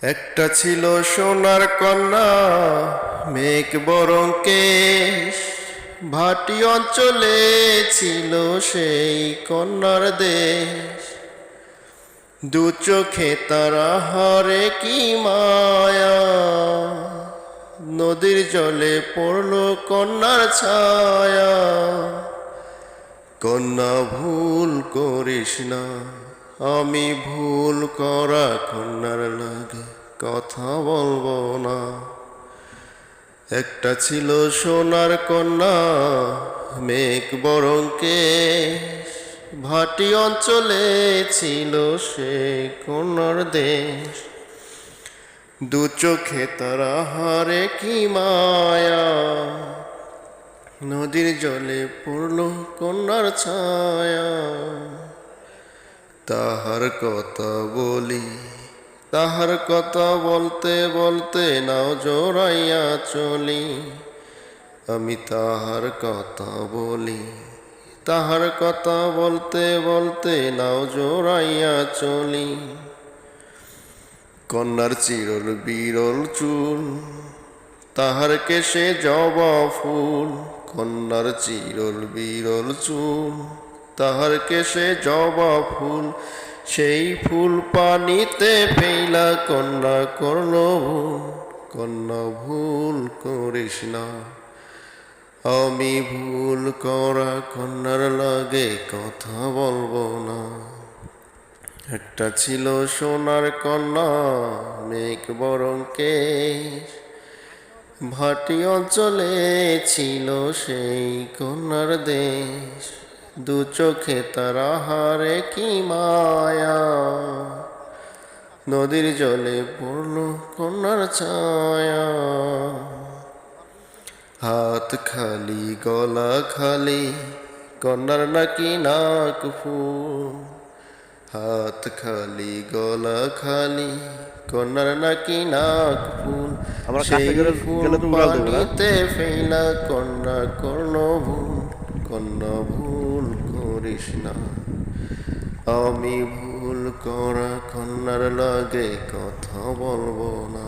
একটা ছিল সোনার কন্যা, মেঘ বরং কেশ। ভাটি অঞ্চলে ছিল সেই কন্যার দেশ। দু চোখে তারা হারে কি মায়া, নদীর জলে পড়ল কন্যার ছায়া। কন্যা ভুল করিস না, আমি ভুল করা কন্যার লাগে কথা বলবো না। একটা ছিল সোনার কন্যা, মেঘ বরং কেশ। ভাটি অঞ্চলে ছিল সে কন্যার দেশ। দু চোখে তারা হারে কি মায়া, নদীর জলে পড়ল কন্যার ছায়া। তাহার কথা বলি, তাহার কথা বলতে বলতে নাও জোড়াইয়া চলি। আমি তাহার কথা বলি, তাহার কথা বলতে বলতে নাও জোড়াইয়া চলি। কন্যার চিরল বিরল চুল, তাহার কেশে জবা ফুল। কন্যার চিরল বিরল চুল, তাহার কেশে জবা ফুল। সেই ফুল পানিতে ফেলা কন্যা করল ভুল। কন্যা ভুল করিস না, আমি ভুল করা কন্যার লাগে কথা বলবো না। একটা ছিল সোনার কন্যা, মেঘ বরং কেশ। ভাটি অঞ্চলে ছিল সেই কন্যার দেশ। দু চোখে তারা হারে কি মায়া, নদীর জলে পড়ল কন্যার ছায়া। হাত খালি গলা খালি, কন্যার নাকি নাক ফুল। হাত খালি গলা খালি, কন্যার নাকি নাক ফুল। আমরা সেই কাছে গেলে ফুল গেলে তো উড়াল দেবো না। পানিতে ফেলা কন্যা করল ভুল। কন্যা ভুল করিস না, আমি ভুল করা কন্যার লাগে কথা বলবো না।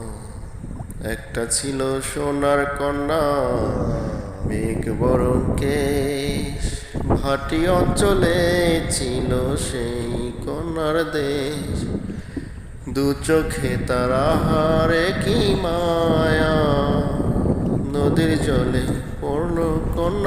একটা ছিল সোনার কন্যা, মেঘ বরং কেশ। ভাটি অঞ্চলে ছিল সেই কন্যার দেশ। দু চোখে তারা হারে কি মায়া, নদীর জলে পড়ল কন্যা।